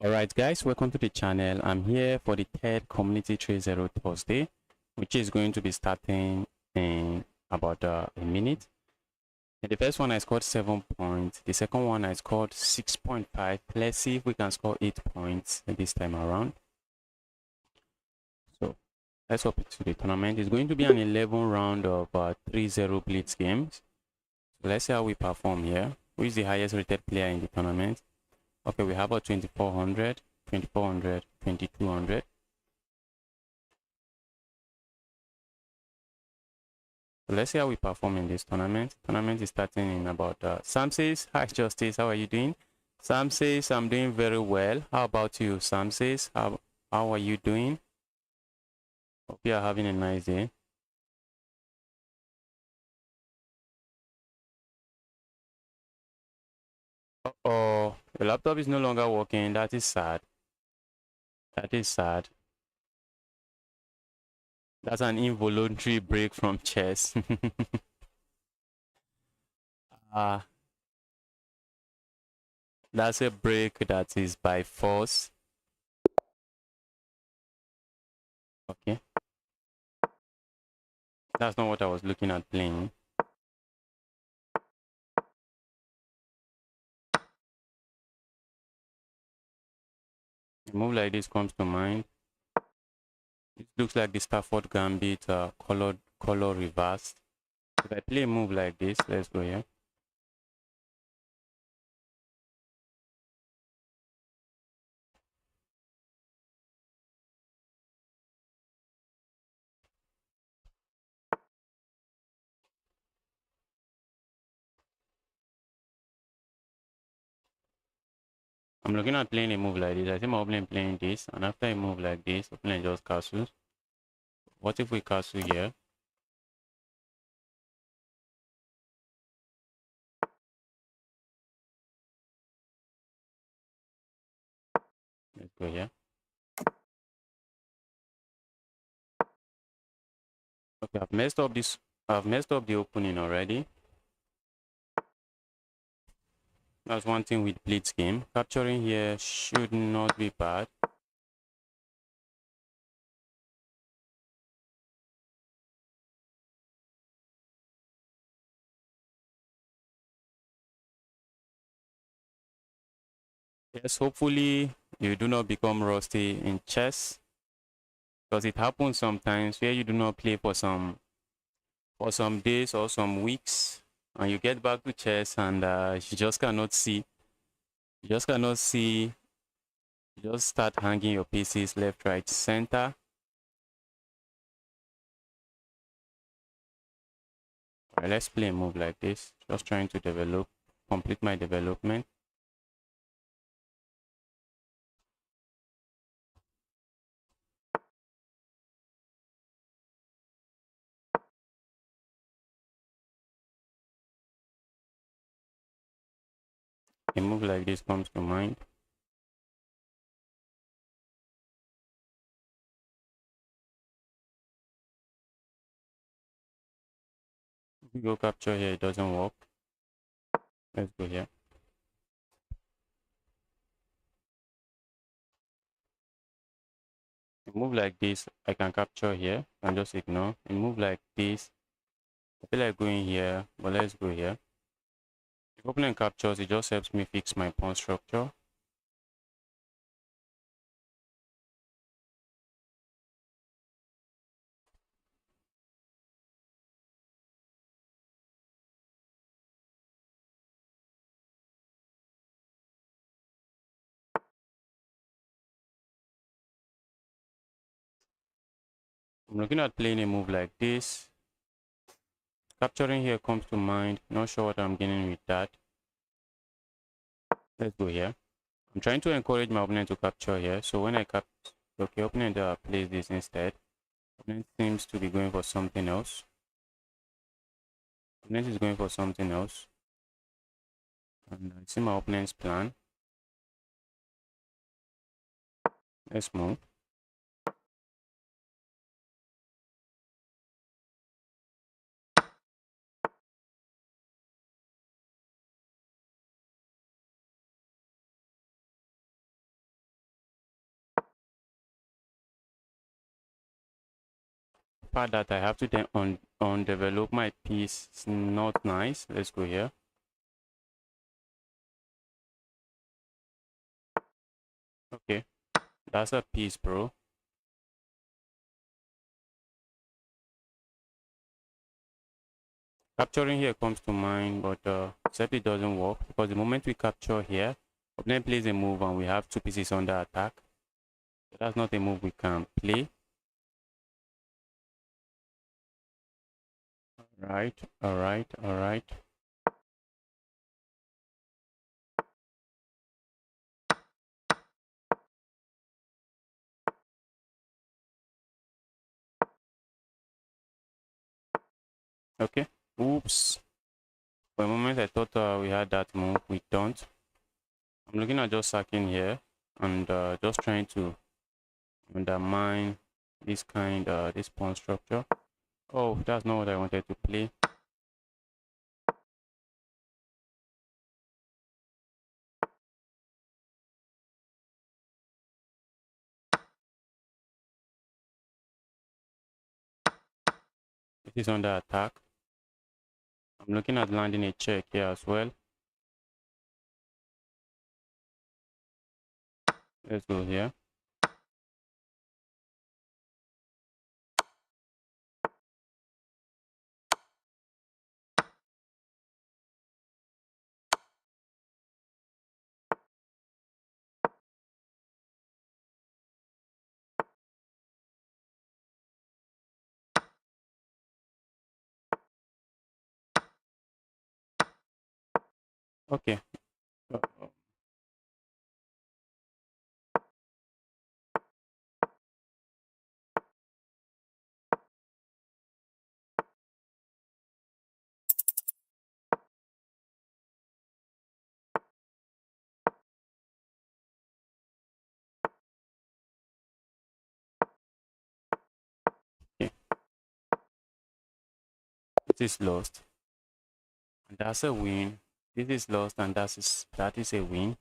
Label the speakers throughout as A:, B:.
A: Alright guys, welcome to the channel. I'm here for the third Community 3.0 Thursday, which is going to be starting in about a minute. And the first one I scored 7 points. The second one I scored 6.5. Let's see if we can score 8 points this time around. So let's hop into the tournament. It's going to be an 11 round of 3-0 blitz games. So let's see how we perform here. Who is the highest rated player in the tournament? Okay, we have a 2400, 2400, 2200. So let's see how we perform in this tournament. Tournament is starting in about Sam says, hi Justice, how are you doing? Sam says, I'm doing very well. How about you? Sam says, how are you doing? Hope you are having a nice day. Uh-oh, the laptop is no longer working. That is sad. That is sad. That's an involuntary break from chess. That's a break that is by force. Okay. That's not what I was looking at playing. A move like this comes to mind. It looks like the Stafford Gambit color reversed. If I play a move like this, let's go here. I'm looking at playing a move like this. I see my opponent playing this, and after a move like this, opponent just castles. What if we castle here? Let's go here. Okay, I've messed up this. I've messed up the opening already. That's one thing with blitz game. Capturing here should not be bad. Yes, hopefully you do not become rusty in chess, because it happens sometimes where you do not play for some days or some weeks, and you get back to chess and you just cannot see. You just cannot see. You just start hanging your pieces left, right, center. All right, let's play a move like this. Just trying to complete my development. A move like this comes to mind. If we go capture here, it doesn't work. Let's go here. A move like this, I can capture here and just ignore. A move like this, I feel like going here, but let's go here. If opponent captures, it just helps me fix my pawn structure. I'm looking at playing a move like this. Capturing here comes to mind. Not sure what I'm getting with that. Let's go here. I'm trying to encourage my opponent to capture here. So when I capture, okay, opponent plays this instead. Opponent seems to be going for something else. Opponent is going for something else. And I see my opponent's plan. Let's move. part that I have to then undevelop my piece. It's not nice. Let's go here. Okay, that's a piece, bro. Capturing here comes to mind, but except it doesn't work because the moment we capture here, opponent plays a move and we have two pieces under attack. So that's not a move we can play. All right. Okay. Oops. For a moment, I thought we had that move. We don't. I'm looking at just sacking here and just trying to undermine this this pawn structure. Oh, that's not what I wanted to play. This is under attack. I'm looking at landing a check here as well. Let's go here. Okay. Okay. It is lost. And that's a win. This is lost and that is a win.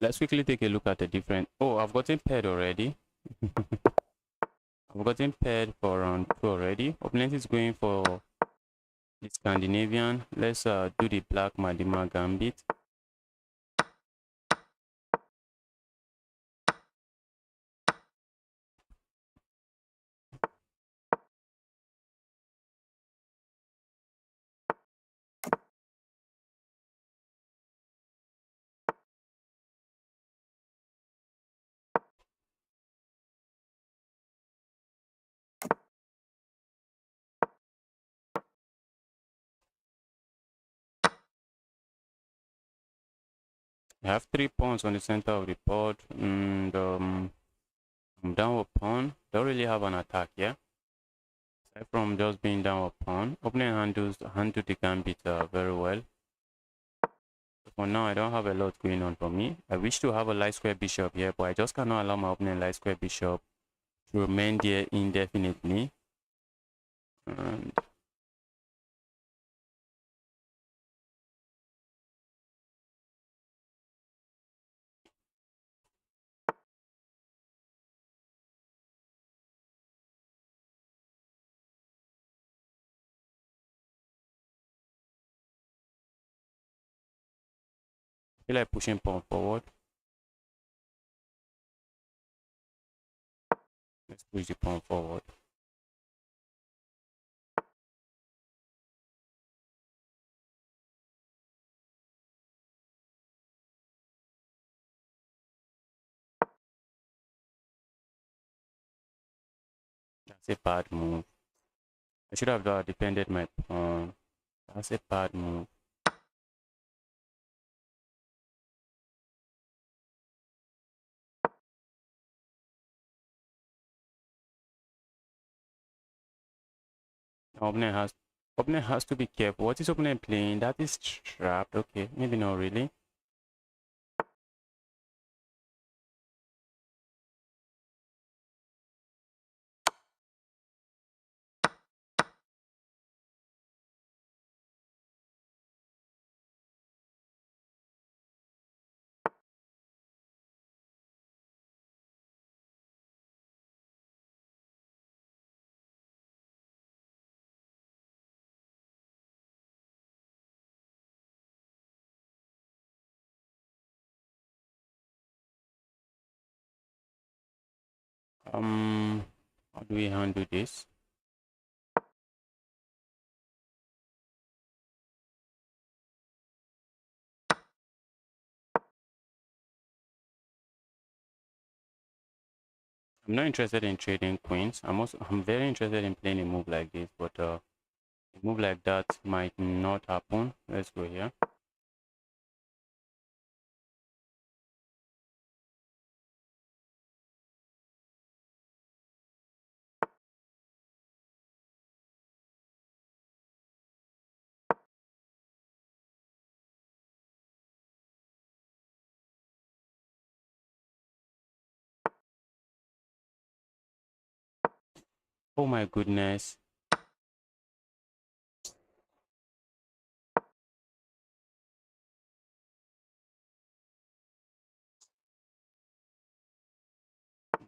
A: Let's quickly take a look at the different. Oh, I've gotten paired already. I've gotten paired for round 2 already. Opponent is going for the Scandinavian. Let's do the black Madima Gambit. I have 3 pawns on the center of the board, and I'm down with pawn. Don't really have an attack, yeah. Aside from just being down with pawn, opponent handle the gambit very well. So for now, I don't have a lot going on for me. I wish to have a light square bishop here, but I just cannot allow my opponent light square bishop to remain there indefinitely. And I feel like pushing pawn forward. Let's push the pawn forward. That's a bad move. I should have defended my pawn. That's a bad move. Opponent has to be careful. What is opponent playing? That is trapped. Okay, maybe not really. How do we handle this? I'm not interested in trading queens. I'm very interested in playing a move like this, but a move like that might not happen. Let's go here. Oh my goodness.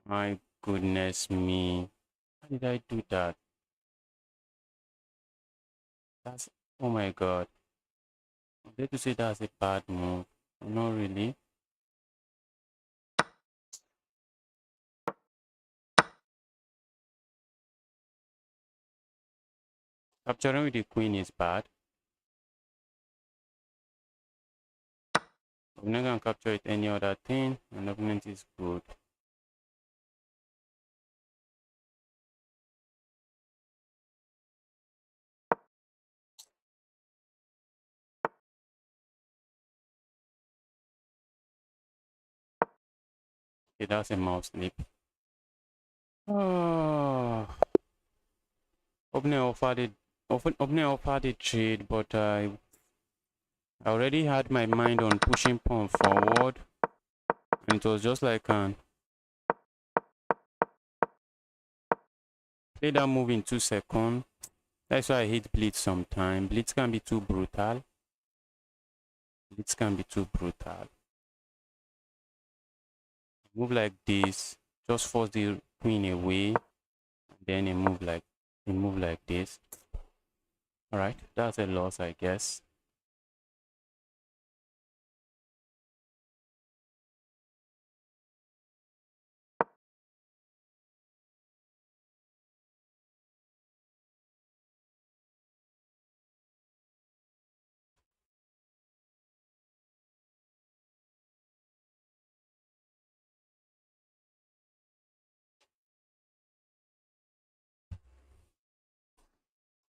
A: My goodness me. How did I do that? That's, oh my god. I'm going to say that's a bad move. Not really. Capturing with the queen is bad. I'm not gonna capture with any other thing, and opponent is good. Okay, that's a mouse slip. Oh, opening offered a trade, but I already had my mind on pushing pawn forward, and it was just like an play that move in 2 seconds. That's why I hate blitz sometimes. Blitz can be too brutal. Blitz can be too brutal. Move like this, just force the queen away, and then a move like this. All right, that's a loss, I guess.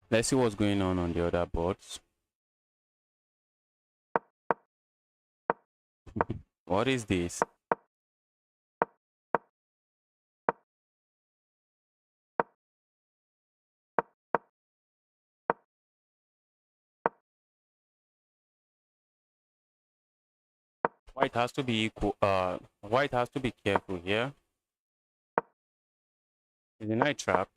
A: Let's see what's going on the other boards. What is this? White has to be equal. White has to be careful here. Is the knight trapped?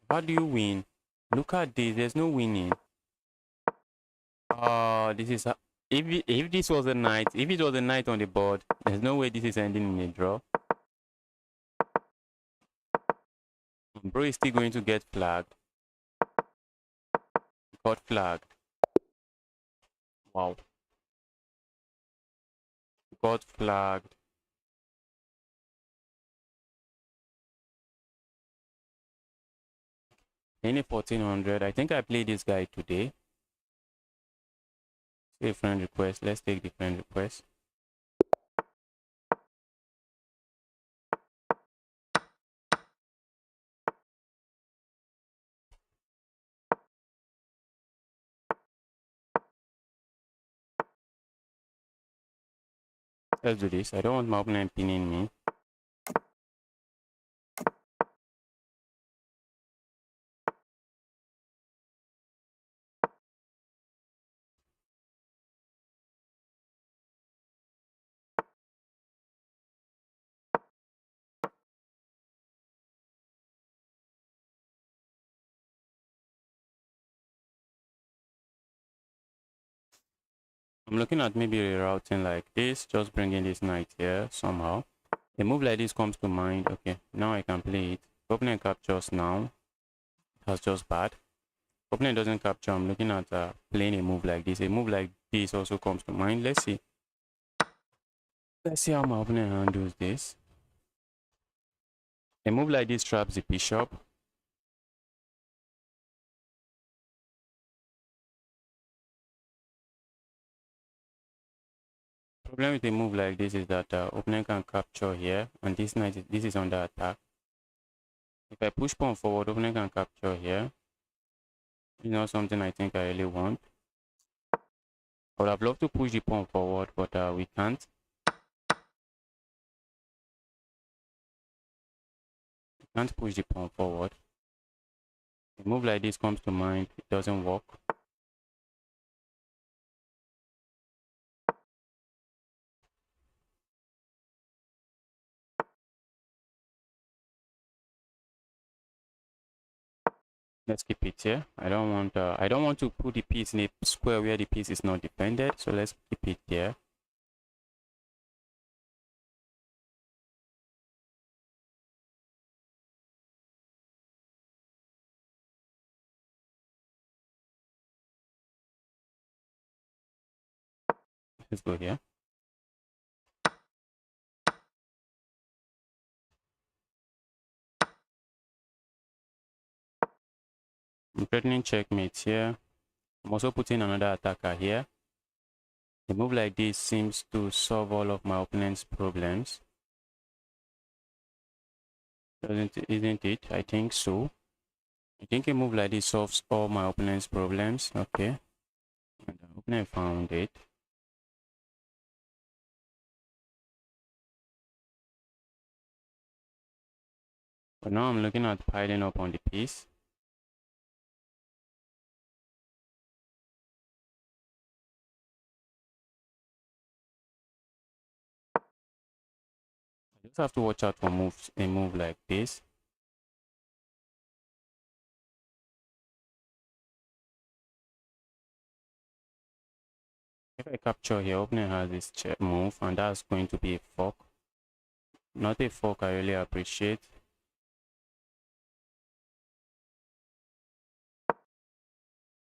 A: How do you win? Look at this. There's no winning. This is if this was a knight, if it was a knight on the board, there's no way this is ending in a draw. Bro is still going to get flagged. Got flagged. Wow. Got flagged. Any 1400. I think I played this guy today. See a friend request. Let's take the friend request. Let's do this. I don't want my opponent pinning me. I'm looking at maybe rerouting like this, just bringing this knight here somehow. A move like this comes to mind. Okay, now I can play it. Opponent captures now. That's just bad. Opponent doesn't capture. I'm looking at playing a move like this. A move like this also comes to mind. Let's see. Let's see how my opponent handles this. A move like this traps the bishop. Problem with a move like this is that opponent can capture here, and this knight this is under attack. If I push pawn forward, opponent can capture here. It's not something I think I really want. I would have loved to push the pawn forward, but we can't. We can't push the pawn forward. A move like this comes to mind. It doesn't work. Let's keep it here. I don't want to put the piece in a square where the piece is not defended. So let's keep it there. Let's go here. I'm threatening checkmate here. I'm also putting another attacker here. A move like this seems to solve all of my opponent's problems. Isn't it? I think so. I think a move like this solves all my opponent's problems. Okay. And the opponent found it. But now I'm looking at piling up on the piece. I just have to watch out for a move like this. If I capture here, opponent has this check move, and that's going to be a fork. Not a fork I really appreciate.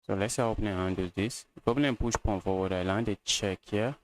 A: So let's see how opponent handles this. If opponent push pawn forward, I land a check here.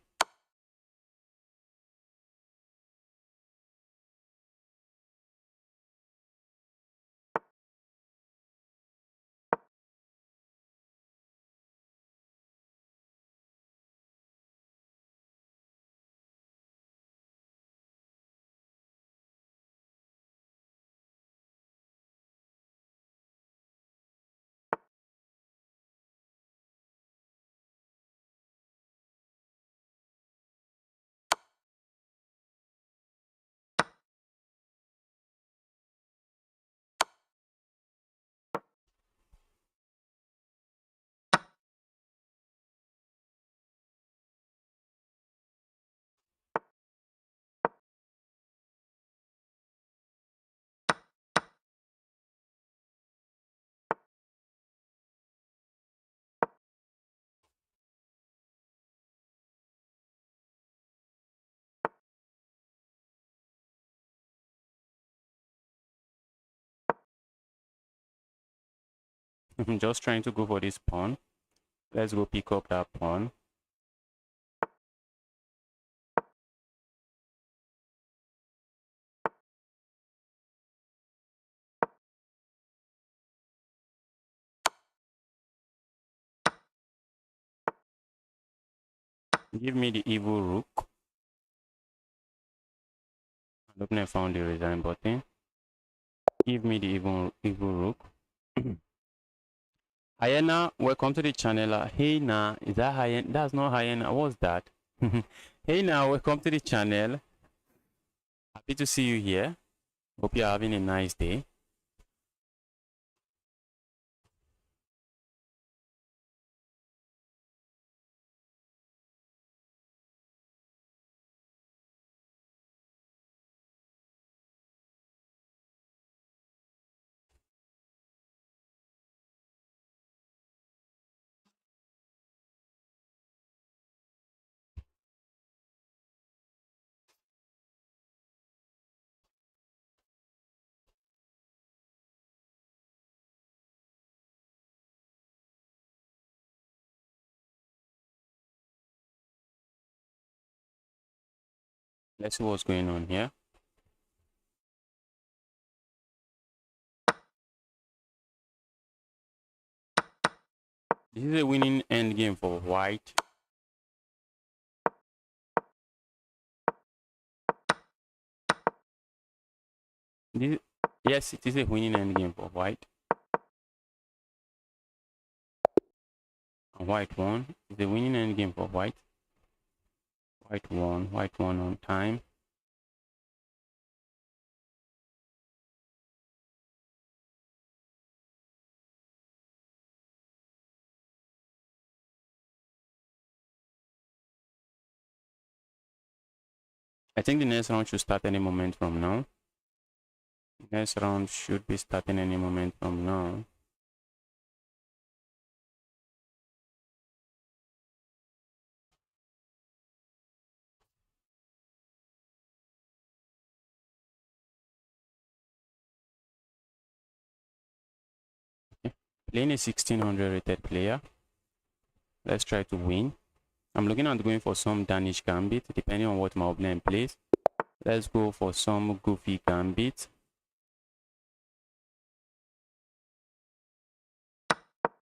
A: I'm just trying to go for this pawn. Let's go pick up that pawn. Give me the evil rook. And opponent found the resign button. Give me the evil rook. Hyena, welcome to the channel. Hey now, is that hyena? That's not hyena. What's that? Hey now, welcome to the channel. Happy to see you here. Hope you're having a nice day. Let's see what's going on here. This is a winning end game for white. Yes, it is a winning end game for white. And white won. It's a winning end game for white. White won on time. I think the next round should start any moment from now. Next round should be starting any moment from now. Okay. Playing a 1600 rated player. Let's try to win. I'm looking at going for some Danish gambit depending on what my opponent plays. Let's go for some goofy gambit.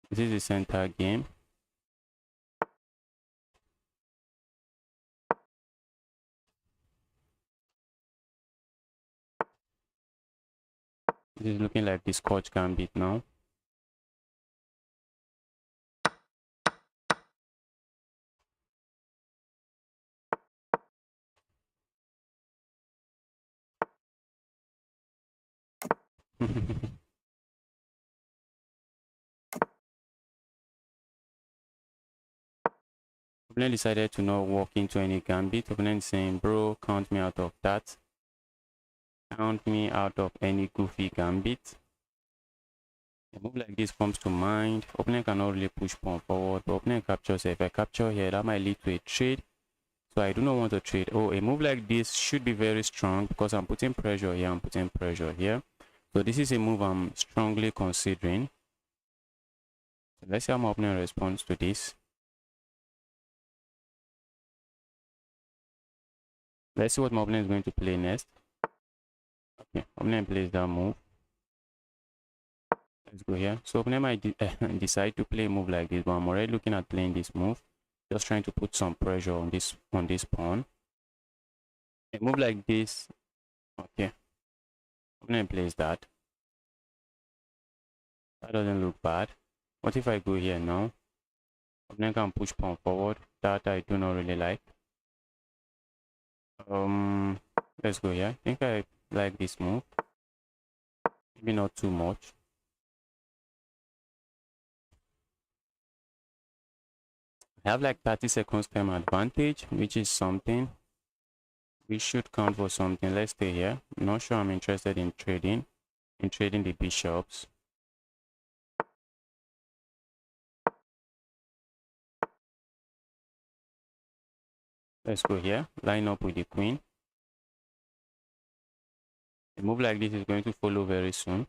A: This is the center game. This is looking like the Scotch gambit now. Opponent decided to not walk into any gambit. Opponent saying, bro, count me out of that. Count me out of any goofy gambit. A move like this comes to mind. Opponent cannot really push pawn forward, but opponent captures. If I capture here, that might lead to a trade. So I do not want to trade. Oh, a move like this should be very strong because I'm putting pressure here. I'm putting pressure here. So this is a move I'm strongly considering. So let's see how my opponent responds to this. Let's see what my opponent is going to play next. Okay, opponent plays that move. Let's go here. So opponent might decide to play a move like this, but I'm already looking at playing this move. Just trying to put some pressure on this pawn. A move like this. Okay. Opponent plays that. That doesn't look bad. What if I go here now? Opponent can push pawn forward. That I do not really like. Let's go here. I think I like this move. Maybe not too much. I have like 30 seconds time advantage, which is something. We should count for something. Let's stay here. I'm not sure I'm interested in trading the bishops. Let's go here. Line up with the queen. A move like this is going to follow very soon.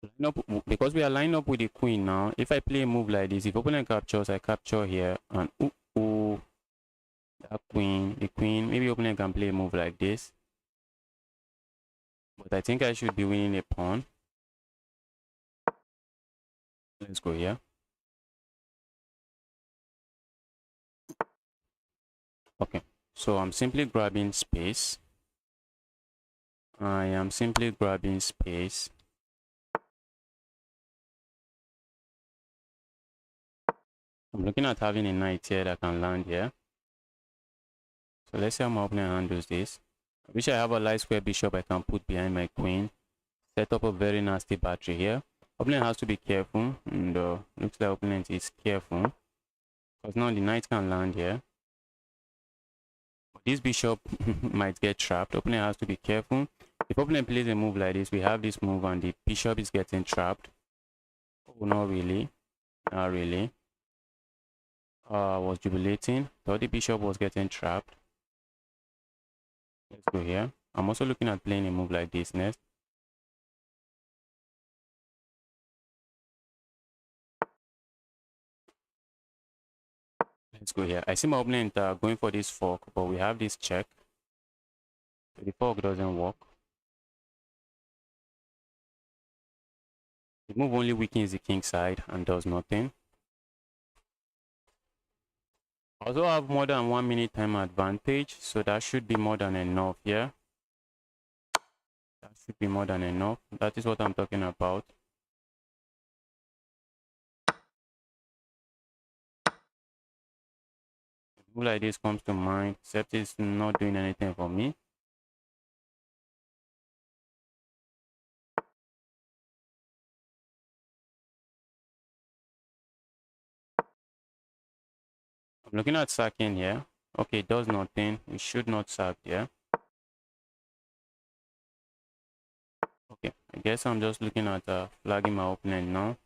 A: Line up, because we are lined up with the queen now. If I play a move like this, if opponent captures, I capture here, and that queen, the queen. Maybe opponent can play a move like this, but I think I should be winning a pawn. Let's go here. Okay, so I'm simply grabbing space. I am simply grabbing space. I'm looking at having a knight here that can land here. So let's see how my opponent handles this. I wish I have a light square bishop I can put behind my queen. Set up a very nasty battery here. Opponent has to be careful, and looks like opponent is careful because now the knight can land here. But this bishop might get trapped. Opponent has to be careful. If opponent plays a move like this, we have this move and the bishop is getting trapped. Oh, not really. Not really. I was jubilating. Thought the bishop was getting trapped. Let's go here. I'm also looking at playing a move like this next. Let's let's go here. I see my opponent going for this fork, but we have this check. So the fork doesn't work. The move only weakens the king side and does nothing. I also have more than 1 minute time advantage, so that should be more than enough here. That should be more than enough. That is what I'm talking about. A move like this comes to mind, except it's not doing anything for me. I'm looking at sacking here. Okay, it does nothing. We should not sack here. Okay, I guess I'm just looking at flagging my opponent now.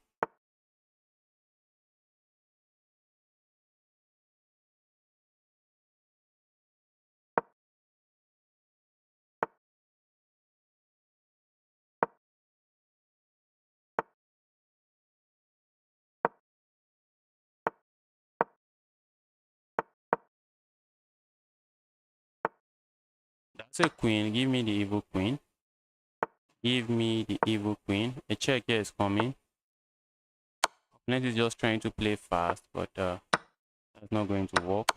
A: That's a queen. Give me the evil queen. Give me the evil queen. A check here is coming. Opponent is just trying to play fast, but that's not going to work.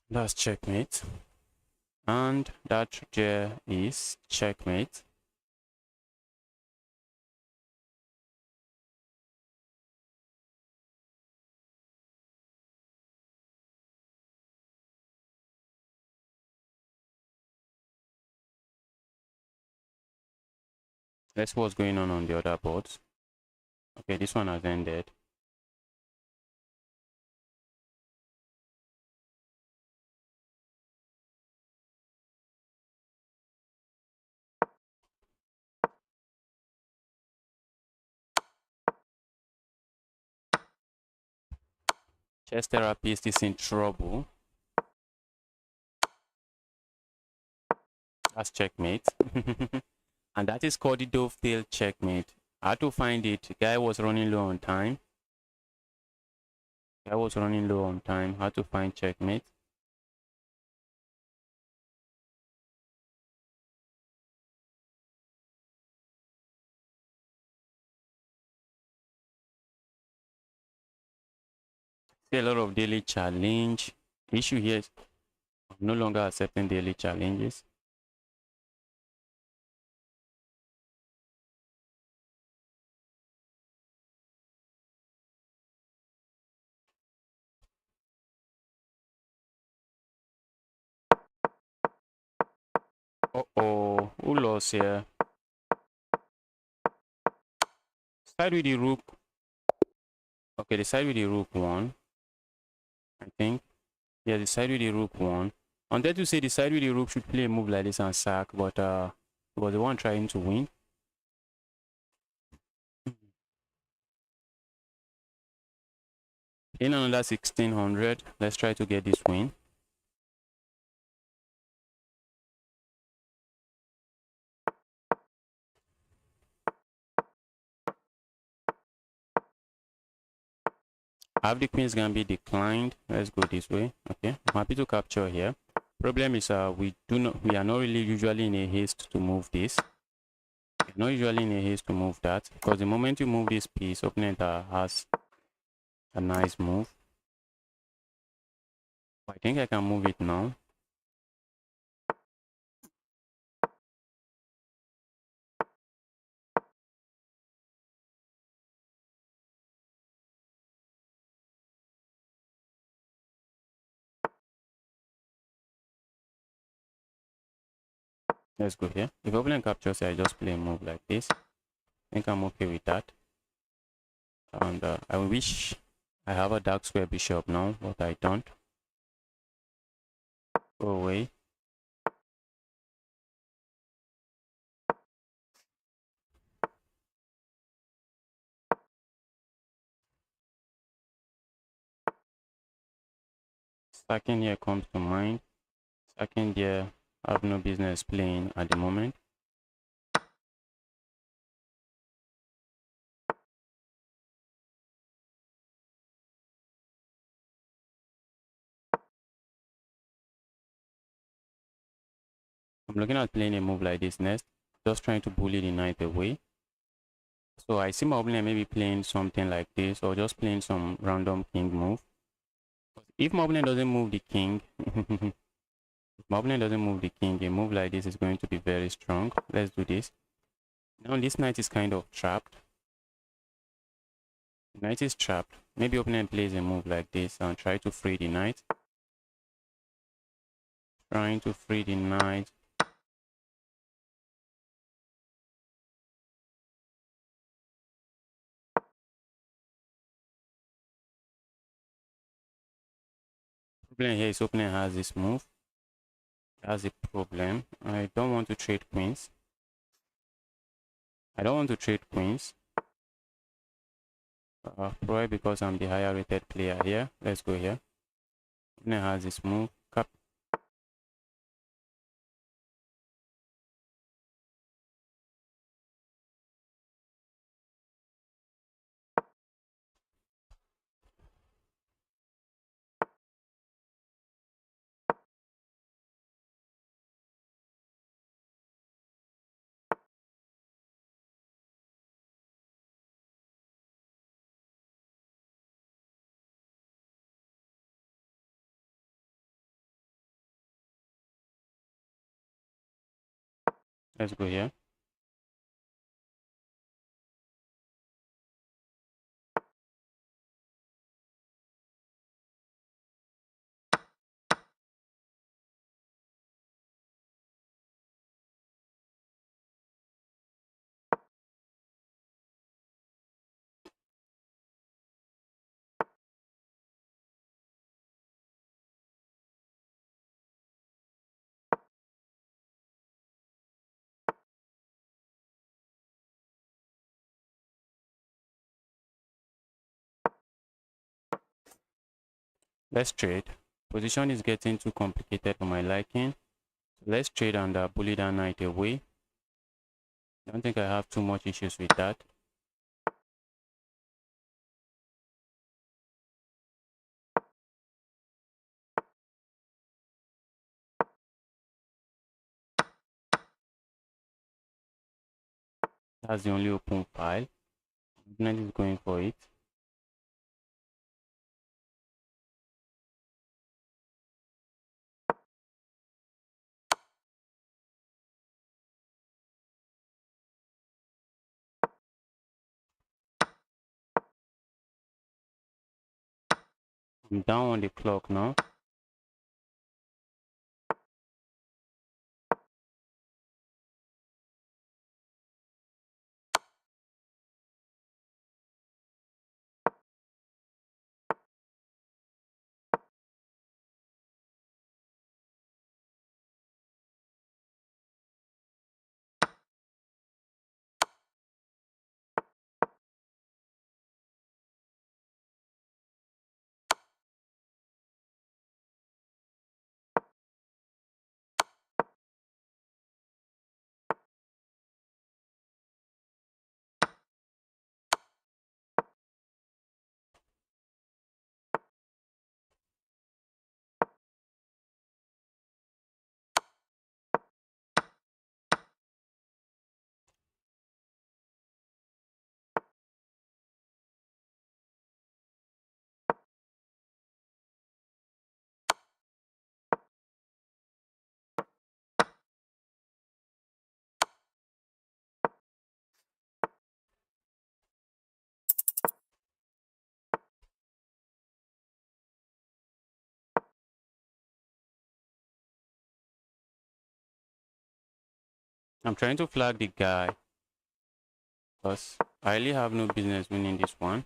A: That's checkmate. And that there is checkmate. Let's see what's going on the other boards. Okay, this one has ended. Chess therapist is in trouble. That's checkmate. And that is called the dovetail checkmate. I had to find it. Guy was running low on time. Had to find checkmate. See a lot of daily challenge. The issue here is I'm no longer accepting daily challenges. Uh-oh, who lost here? Side with the rook. Okay, the side with the rook won, I think. Yeah, the side with the rook won. I wanted to say the side with the rook should play a move like this and sack, but it was the one trying to win. In another 1600, let's try to get this win. Have the queen's gambit declined. Let's go this way. Okay, I'm happy to capture here. Problem is we are not really usually in a haste to move this. We're not usually in a haste to move that, because the moment you move this piece, opponent has a nice move. I think I can move it now. Let's go here. If opponent captures, I just play a move like this. I think I'm okay with that. And I wish I have a dark square bishop now, but I don't. Go away. Second here comes to mind. Second here I have no business playing at the moment. I'm looking at playing a move like this next, just trying to bully the knight away. So I see my opponent maybe playing something like this, or just playing some random king move. If my opponent doesn't move the king, if my opponent doesn't move the king, a move like this is going to be very strong. Let's do this. Now this knight is kind of trapped. The knight is trapped. Maybe opponent plays a move like this and try to free the knight. Trying to free the knight. Problem here is opponent has this move. That's a problem. I don't want to trade queens. I don't want to trade queens. Probably because I'm the higher rated player here. Let's go here. Opponent has this move. Cap. Let's go here. Let's trade. Position is getting too complicated for my liking. So let's trade and bully that knight away. I don't think I have too much issues with that. That's the only open file. Opponent is going for it. I'm down on the clock now. I'm trying to flag the guy because I really have no business winning this one.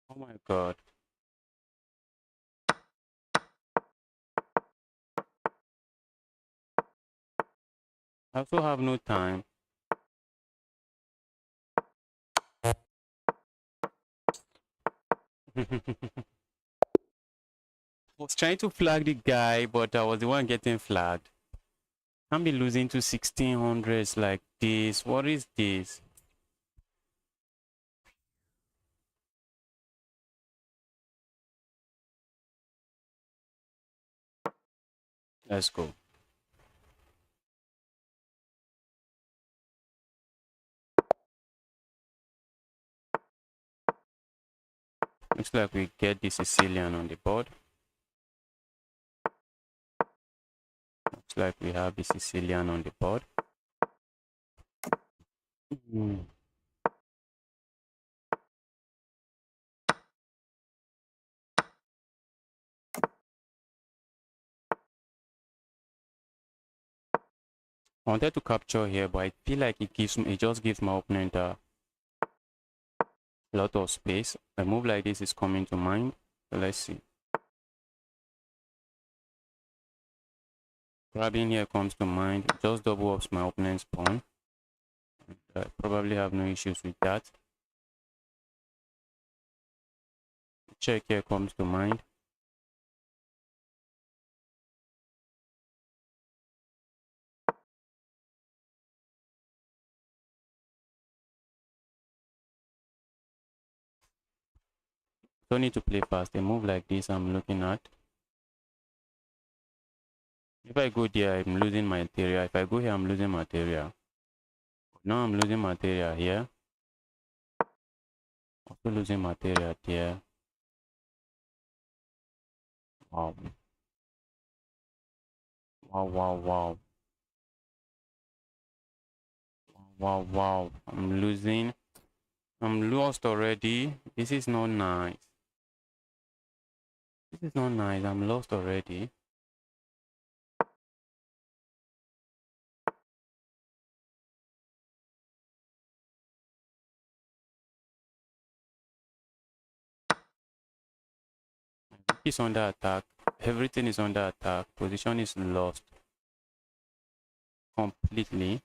A: Oh my god. I also have no time. I was trying to flag the guy, but I was the one getting flagged. Can't be losing to 1600s like this. What is this? Let's go. Looks like we get the Sicilian on the board. Looks like we have the Sicilian on the board. I wanted to capture here, but I feel like it just gives my opponent a lot of space. A move like this is coming to mind. So let's see. Grabbing here comes to mind. It just double ups my opponent's pawn. I probably have no issues with that. Check here comes to mind. Don't need to play fast. A move like this I'm looking at. If I go there, I'm losing material. If I go here, I'm losing material. Now I'm losing material here. Also losing material there. Wow. Wow, wow, wow. Wow, wow. I'm losing. I'm lost already. This is not nice. This is not nice. I'm lost already. It's under attack. Everything is under attack. Position is lost completely.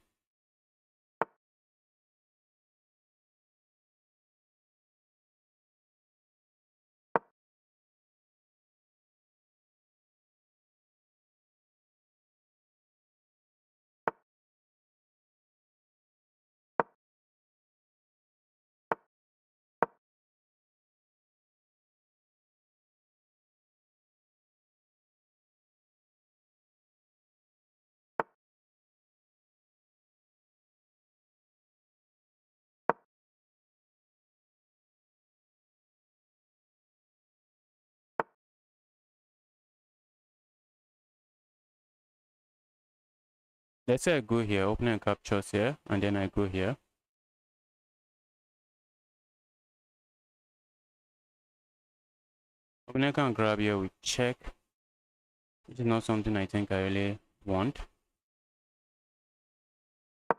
A: Let's say I go here, opponent captures here, and then I go here. Opponent can grab here with check. Which is not something I think I really want. I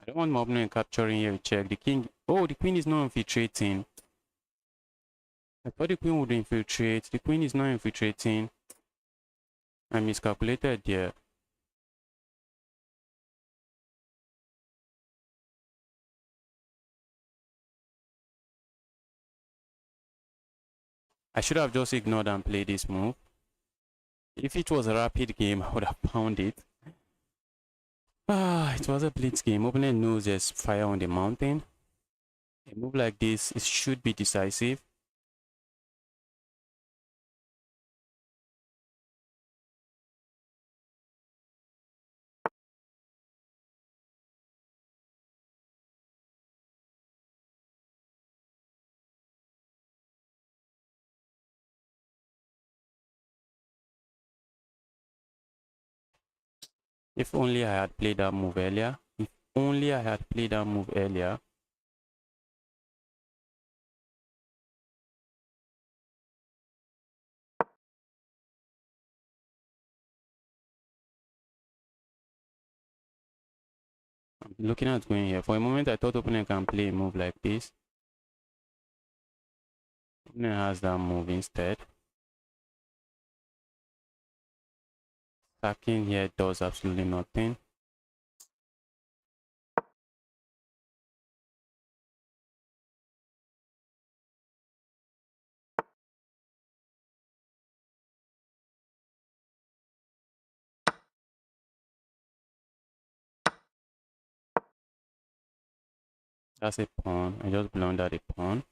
A: don't want my opponent capturing here with check. The king. Oh, the queen is not infiltrating. I thought the queen would infiltrate. The queen is not infiltrating. I miscalculated there. I should have just ignored and played this move. If it was a rapid game, I would have found it. It was a blitz game. Opponent knows there's fire on the mountain. A move like this, it should be decisive. If only I had played that move earlier. If only I had played that move earlier. I'm looking at going here. For a moment, I thought opponent can play a move like this. Opponent has that move instead. Sacking here does absolutely nothing. That's a pawn. I just blundered a pawn.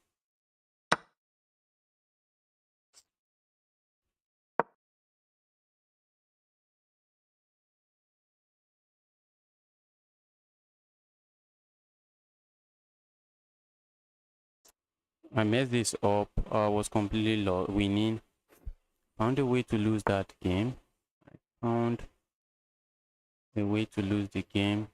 A: I messed this up. I was completely winning. Found a way to lose that game. Found a way to lose the game.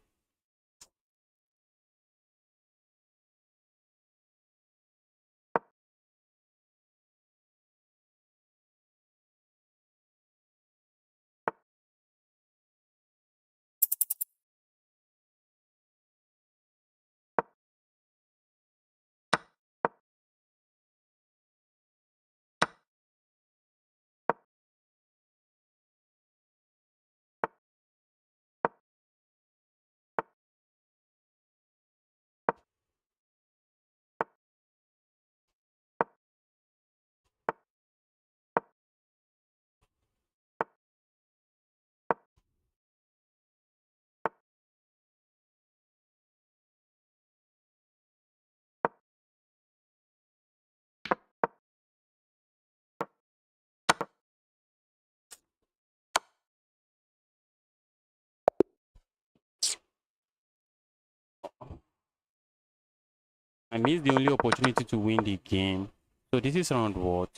A: I missed the only opportunity to win the game. So this is round what?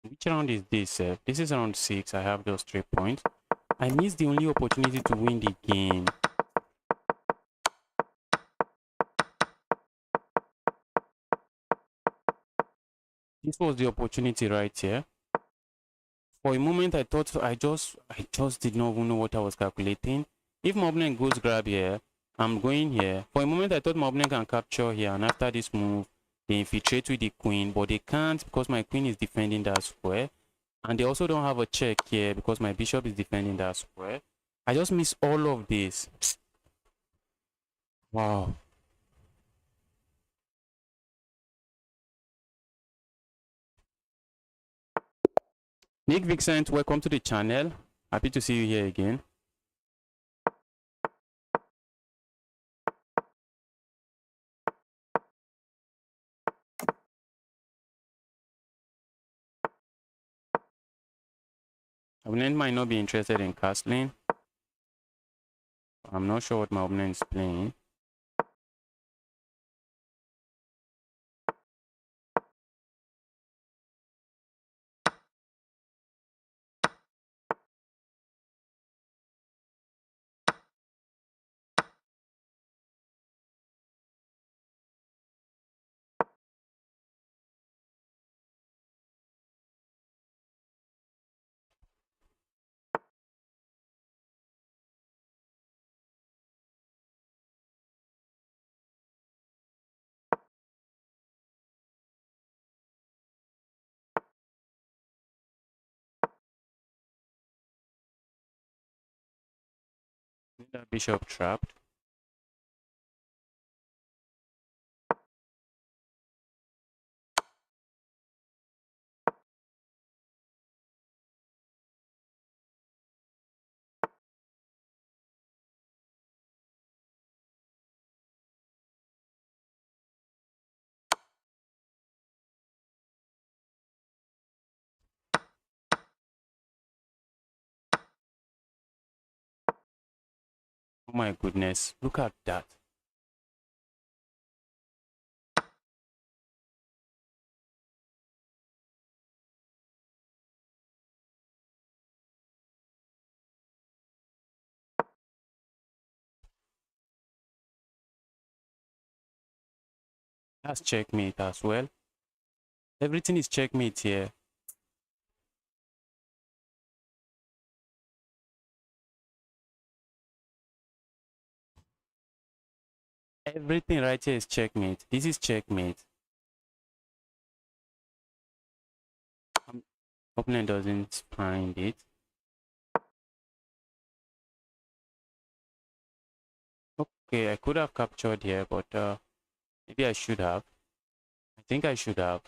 A: Which round is this? This is round 6. I have just 3 points. I missed the only opportunity to win the game. This was the opportunity right here. For a moment, I thought I just did not even know what I was calculating. If my opponent goes grab here, I'm going here. For a moment, I thought my opponent can capture here, and after this move, they infiltrate with the queen, but they can't because my queen is defending that square. And they also don't have a check here because my bishop is defending that square. I just missed all of this. Wow. Nick Vincent, welcome to the channel. Happy to see you here again. Opponent might not be interested in castling. I'm not sure what my opponent is playing. That bishop trapped. Oh my goodness, look at that. That's checkmate as well. Everything is checkmate here. Everything right here is checkmate. This is checkmate. Opponent doesn't find it. Okay, I could have captured here, but maybe I should have. I think I should have.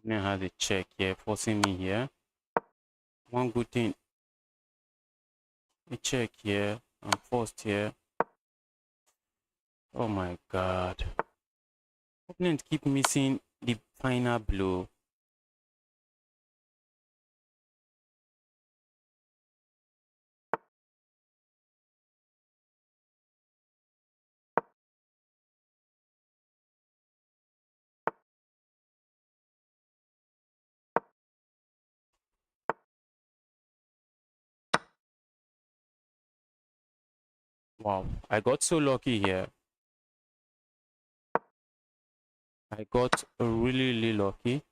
A: Opponent has a check here, forcing me here. One good thing, a check here. I'm forced here. Oh my god. Opponent keep missing the final blow. Wow, I got so lucky here. I got really lucky.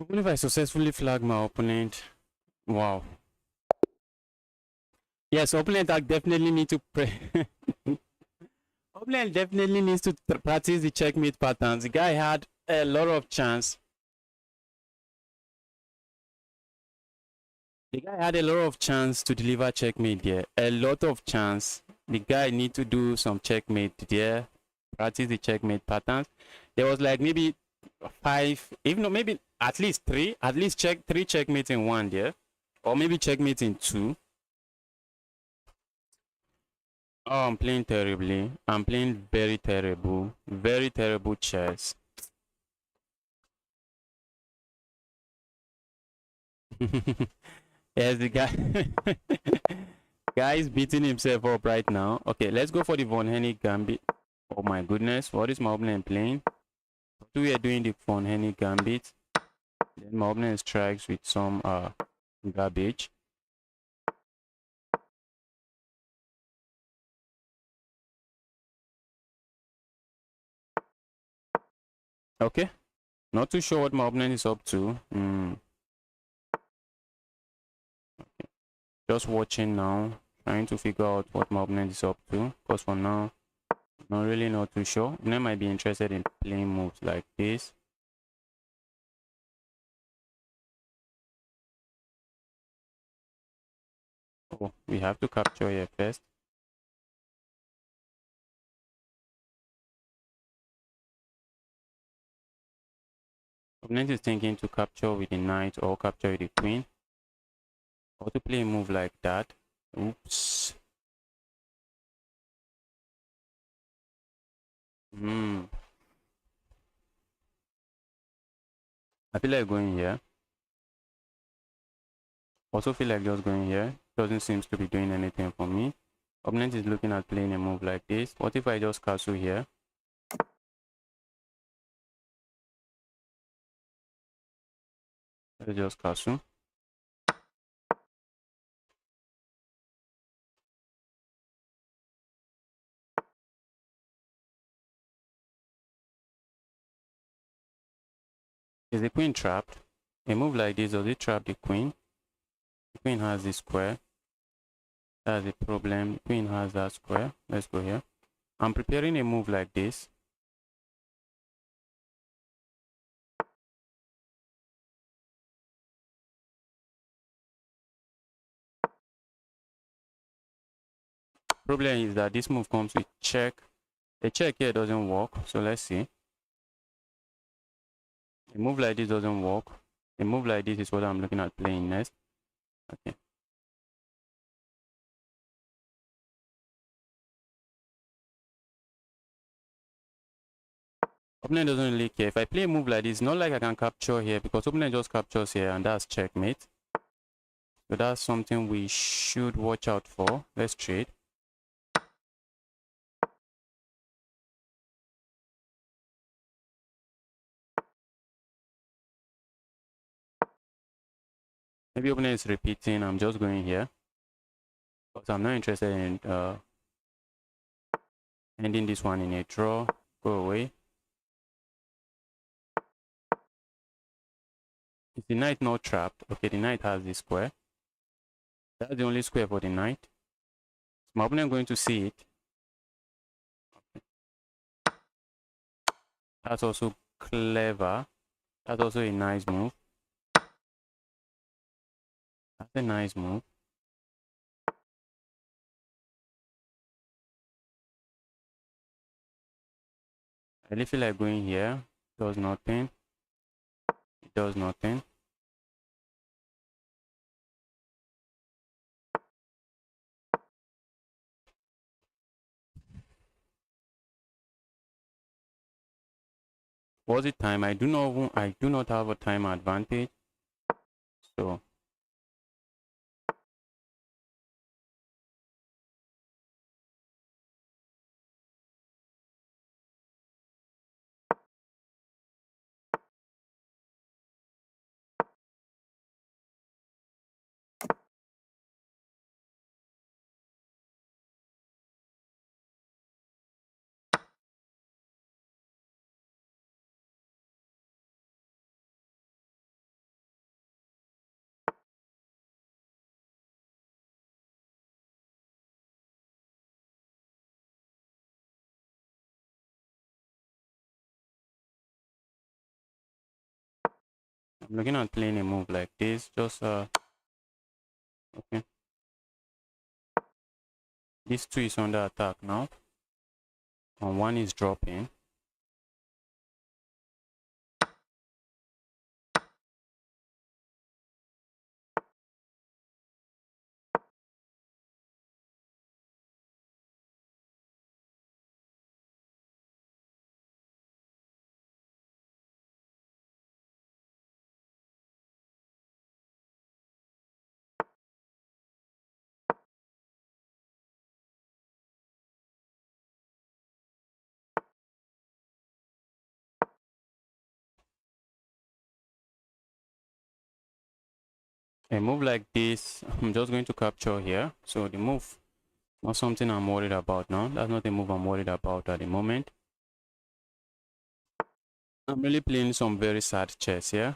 A: Even if I successfully flag my opponent, wow. Yes, opponent definitely need to pray. Opponent definitely needs to practice the checkmate patterns. The guy had a lot of chance. The guy had a lot of chance to deliver checkmate there. A lot of chance. The guy need to do some checkmate there. Practice the checkmate patterns. There was like maybe 5, even though maybe at least 3, at least 3 checkmates in one there. Or maybe checkmate in 2. Oh, I'm playing terribly. I'm playing very terrible chess. Yes, the guy is beating himself up right now. Okay, let's go for the Von Hennig Gambit. Oh my goodness, what is my opponent playing? We are doing the Von Hennig Gambit. Then my opponent strikes with some garbage. Okay, not too sure what my opponent is up to. Okay. Just watching now, trying to figure out what my opponent is up to. Because for now, not too sure. Opponent might be interested in playing moves like this. Oh, we have to capture here first. Opponent is thinking to capture with the knight or capture with the queen. Or to play a move like that. Oops. I feel like going here. Also feel like just going here. Doesn't seem to be doing anything for me. Opponent is looking at playing a move like this. What if I just castle here? Let's just castle. Is the queen trapped? A move like this, does it trap the queen? The queen has this square. That's the problem. The queen has that square. Let's go here. I'm preparing a move like this. Problem is that this move comes with check. The check here doesn't work, so let's see. A move like this doesn't work. A move like this is what I'm looking at playing next. Okay. Opponent doesn't really care. If I play a move like this, not like I can capture here because opponent just captures here and that's checkmate. So that's something we should watch out for. Let's trade. Maybe opponent is repeating. I'm just going here because I'm not interested in ending this one in a draw. Go away. Is the knight not trapped? Okay, the knight has this square. That's the only square for the knight. Is my opponent going to see it? Okay. That's also clever. That's also a nice move. That's a nice move. I really feel like going here. Does nothing. It does nothing. Was it time? I do not have a time advantage. So I'm looking at playing a move like this. Just okay. This 2 is under attack now. And 1 is dropping. A move like this, I'm just going to capture here. So the move, not something I'm worried about now. That's not a move I'm worried about at the moment. I'm really playing some very sad chess here.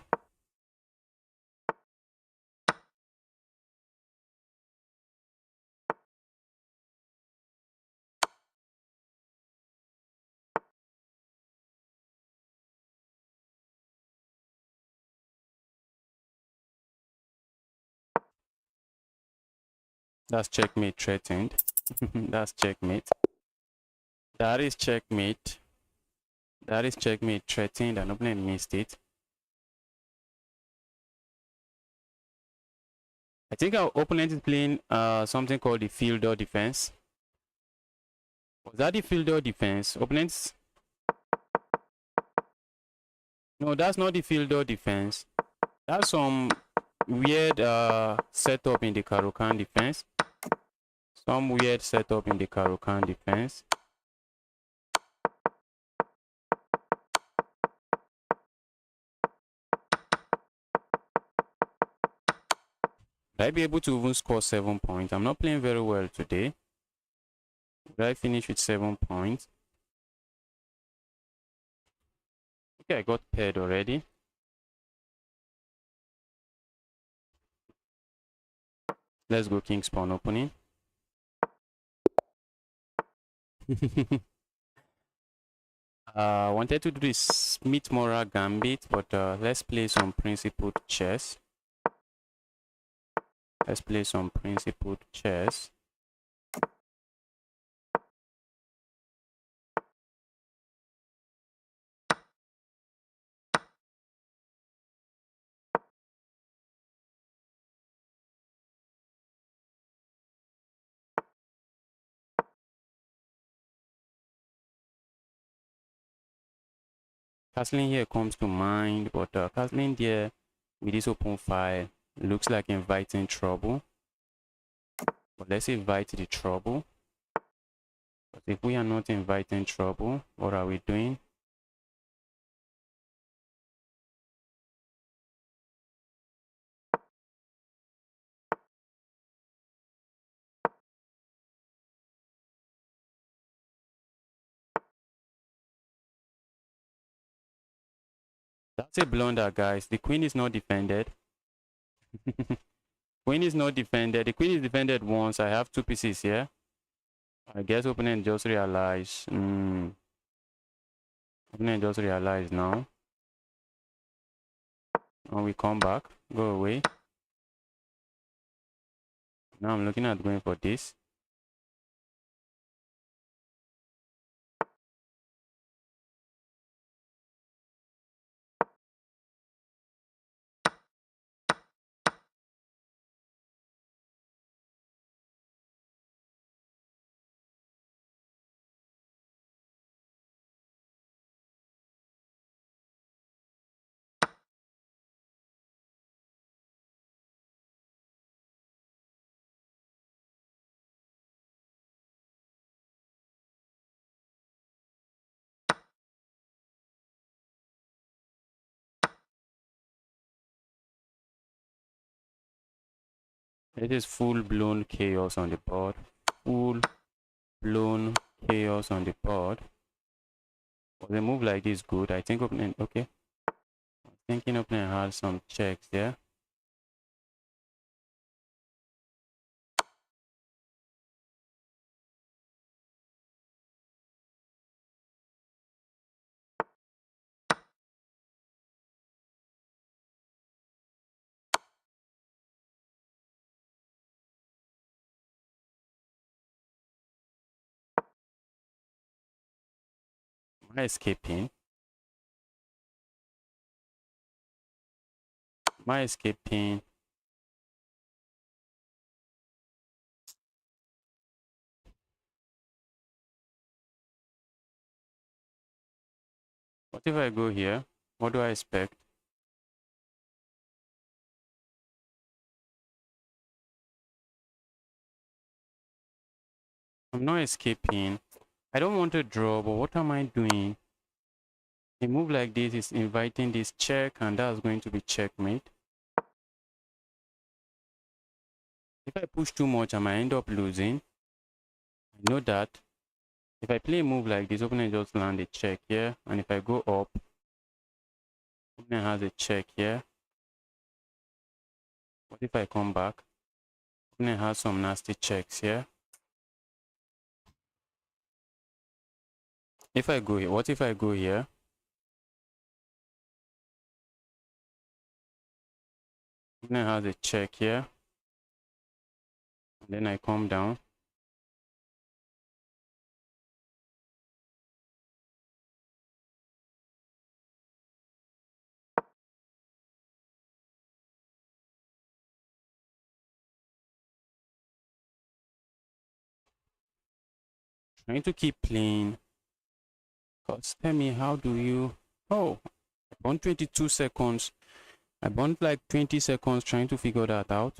A: That's checkmate threatened. That's checkmate. That is checkmate. That is checkmate threatened and opponent missed it. I think our opponent is playing something called the fielder defense. Was that the fielder defense? Opponents. No, that's not the fielder defense. That's some weird setup in the Caro-Kann defense. Some weird setup in the Caro-Kann defense. Will I be able to even score 7 points? I'm not playing very well today. Will I finish with 7 points? Okay, I got paired already. Let's go King's Pawn opening. Wanted to do this Smith-Morra gambit, but let's play some principled chess. Let's play some principled chess. Castling here comes to mind, but castling there with this open file looks like inviting trouble. But let's invite the trouble. But if we are not inviting trouble, what are we doing? That's a blunder, guys. The queen is not defended. Queen is not defended. The queen is defended once. I have two pieces here. I guess opponent just realized. Opponent just realized now. Now we come back. Go away. Now I'm looking at going for this. It is full-blown chaos on the board. Full-blown chaos on the board. Was a move like this good? I think opponent, okay. I'm thinking opponent has some checks there. Am I escaping? Am I escaping? What if I go here? What do I expect? I'm not escaping. I don't want to draw, but what am I doing? A move like this is inviting this check, and that's going to be checkmate. If I push too much, I might end up losing. I know that. If I play a move like this, opponent just land a check here, and if I go up, opponent has a check here. What if I come back? Opponent has some nasty checks here. If I go here, what if I go here? Opponent has a check here. And then I come down. Trying to keep playing. Cause tell me, how do you... Oh, I burned 22 seconds. I burned like 20 seconds trying to figure that out.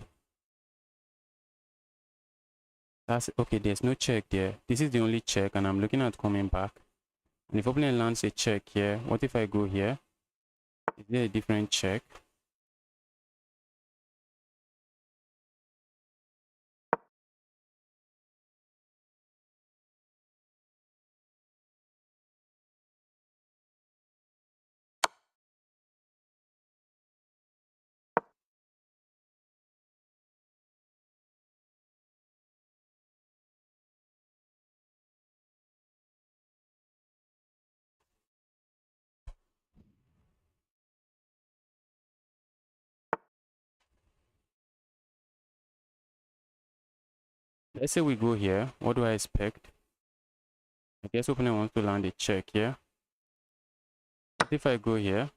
A: That's okay, there's no check there. This is the only check, and I'm looking at coming back. And if opponent lands a check here, what if I go here? Is there a different check? Let's say we go here. What do I expect? I guess opponent wants to land a check here. What if I go here?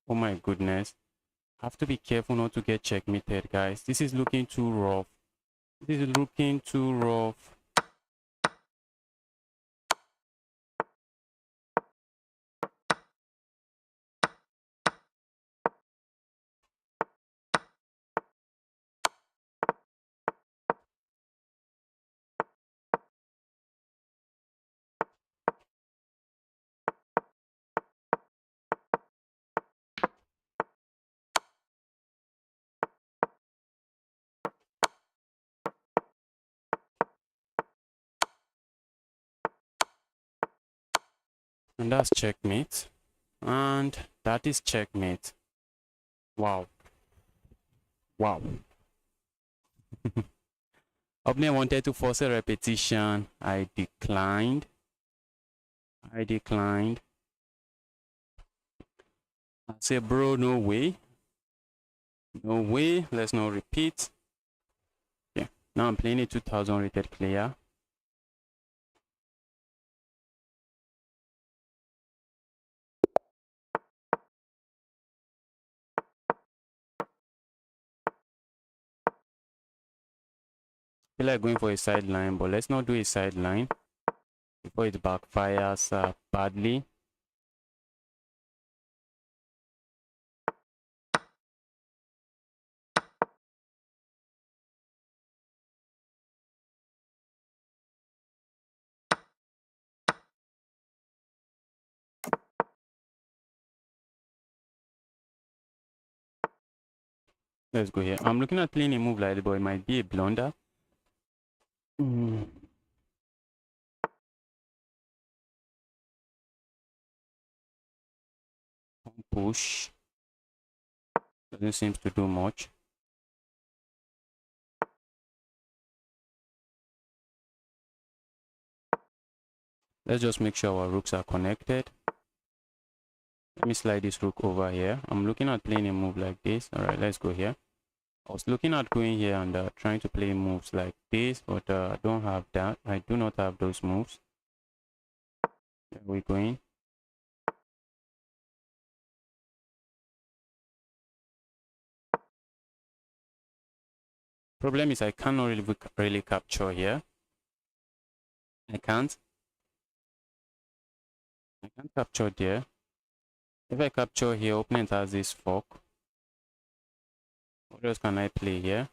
A: Oh my goodness. Have to be careful not to get checkmated, guys. This is looking too rough. This is looking too rough. And that's checkmate. And that is checkmate. Wow. Wow. Opponent wanted to force a repetition. I declined. I say, bro, no way. No way. Let's not repeat. Okay. Now I'm playing a 2000 rated player. Feel like going for a sideline, but let's not do a sideline before it backfires badly. Let's go here. I'm looking at playing a move like that, but it might be a blunder. Push. Doesn't seem to do much. Let's just make sure our rooks are connected. Let me slide this rook over here. I'm looking at playing a move like this. All right, let's go here. I was looking at going here and trying to play moves like this, but I don't have that. I do not have those moves. There we go in. Problem is I cannot really capture here. I can't capture there. If I capture here, opponent has this fork. What else can I play here?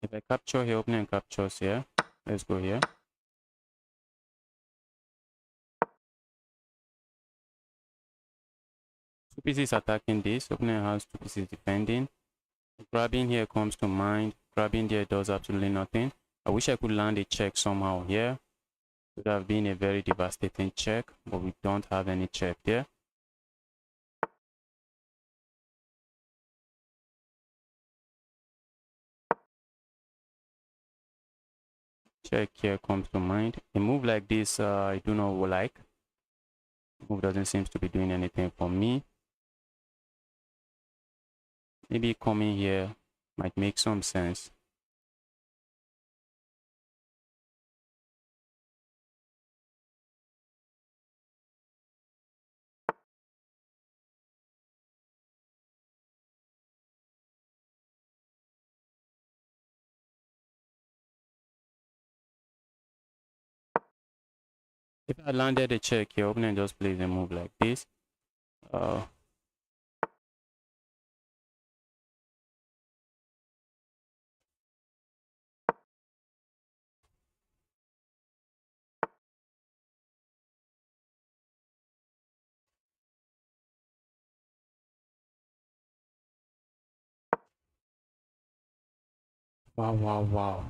A: If I capture here, opponent captures here. Let's go here. Two pieces attacking this. Opponent has two pieces defending. Grabbing here comes to mind. Grabbing there does absolutely nothing. I wish I could land a check somehow here. It would have been a very devastating check, but we don't have any check there. Check here comes to mind. A move like this, I do not like. Move doesn't seem to be doing anything for me. Maybe coming here might make some sense. If I landed a check here, opponent just plays a move like this. Wow, wow, wow.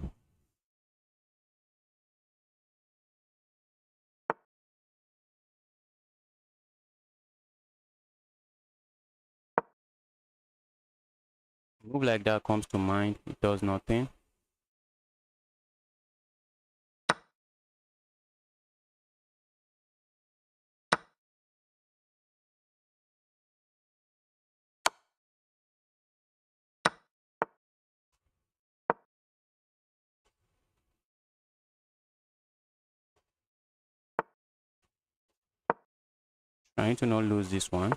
A: Move like that comes to mind. It does nothing. Trying to not lose this one.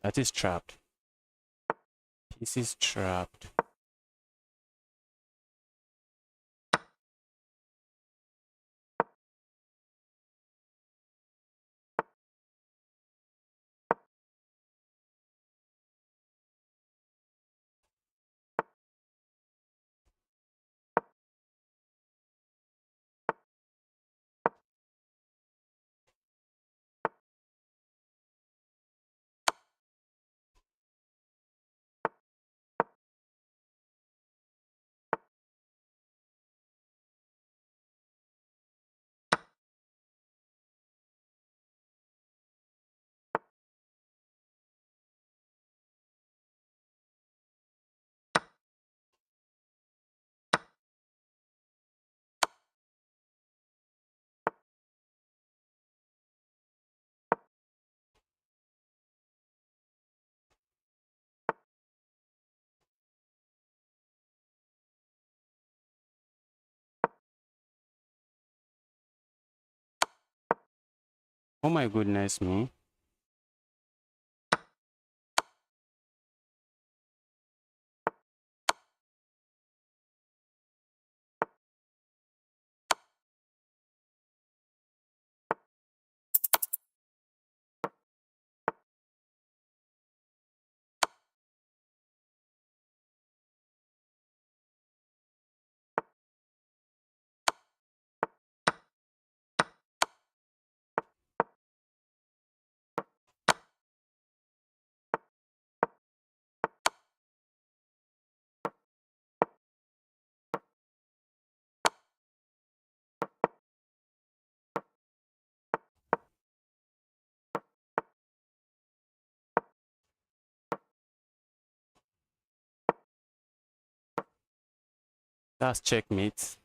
A: That is trapped. This is trapped. Oh my goodness me. That's checkmate.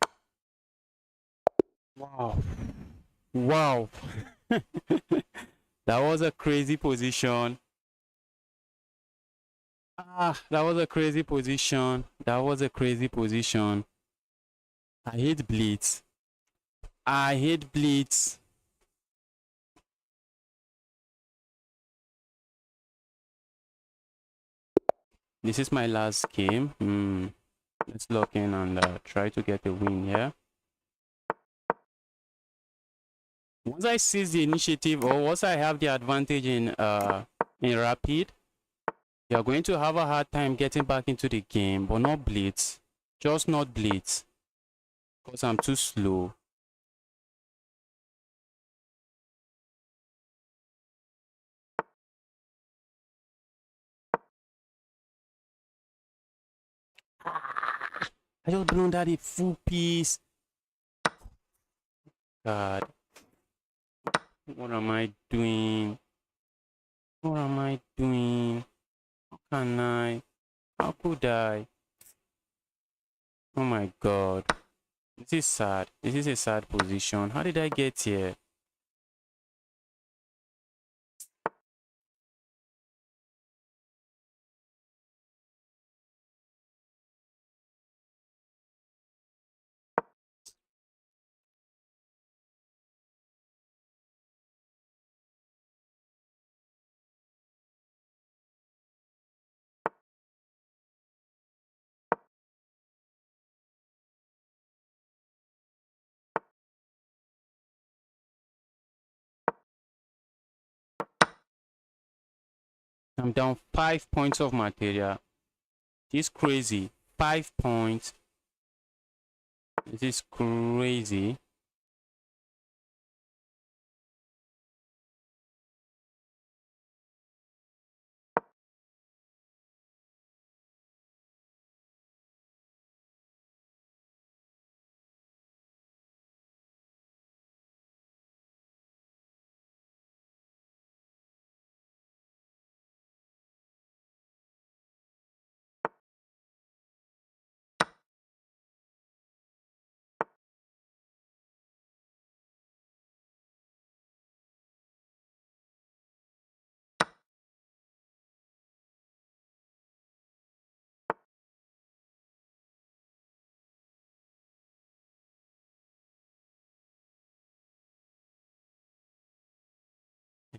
A: Wow. Wow. That was a crazy position. That was a crazy position. That was a crazy position. I hate blitz. I hate blitz. This is my last game. Let's lock in and try to get a win here. Once I seize the initiative, or once I have the advantage in rapid, you're going to have a hard time getting back into the game, but not blitz. Just not blitz. Because I'm too slow. I just blundered a full piece. God. What am I doing? What am I doing? How can I? How could I? Oh my god. This is sad. This is a sad position. How did I get here? I'm down 5 points of material. This is crazy. 5 points. This is crazy.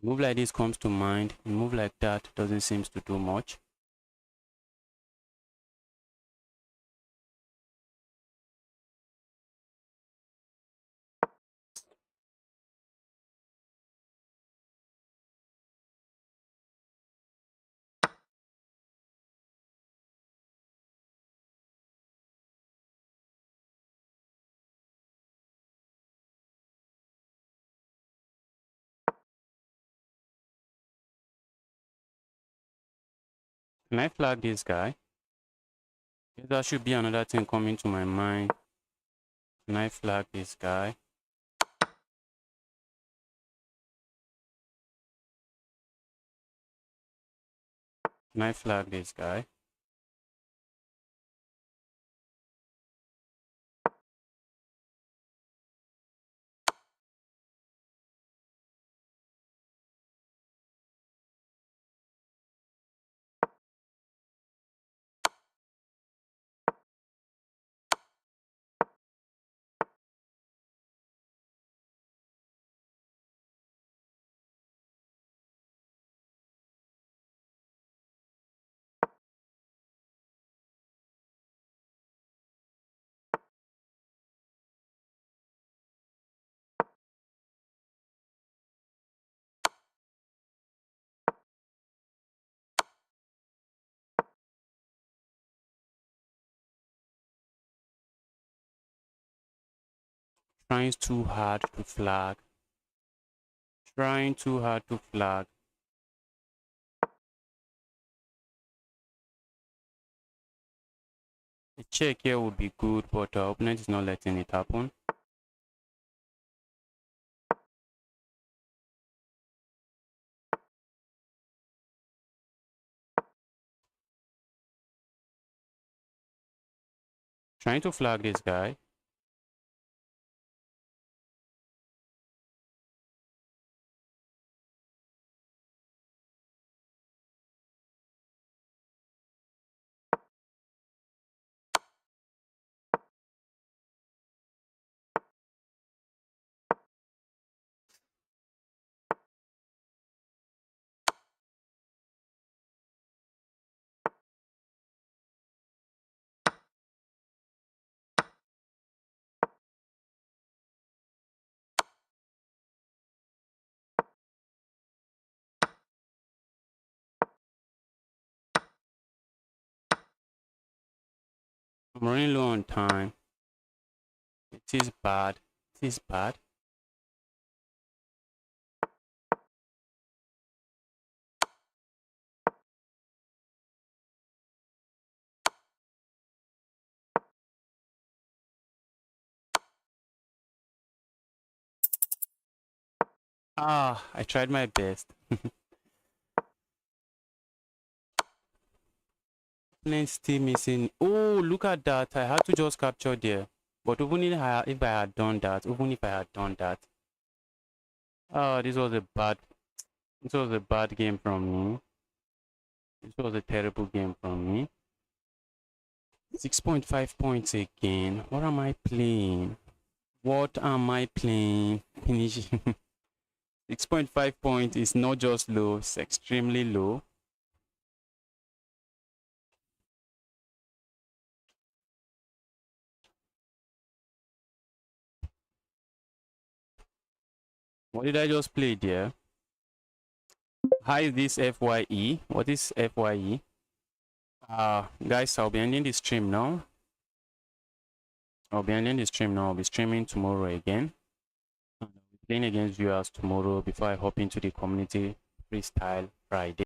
A: A move like this comes to mind. A move like that doesn't seem to do much. Can I flag this guy? That should be another thing coming to my mind. Can I flag this guy? Can I flag this guy? Trying too hard to flag. Trying too hard to flag. A check here would be good, but opponent is not letting it happen. Trying to flag this guy. I'm running low on time. It is bad. It is bad. Ah, I tried my best. Opponent still missing. Oh, look at that. I had to just capture there. But even if I had done that, oh, this was a bad game from me. This was a terrible game from me. 6.5 points again. What am I playing? What am I playing? Finishing. 6.5 points is not just low, it's extremely low. What did I just play there? How is this FYE? What is FYE? Guys, I'll be ending the stream now. I'll be streaming tomorrow again. I'll be playing against viewers tomorrow before I hop into the community freestyle Friday.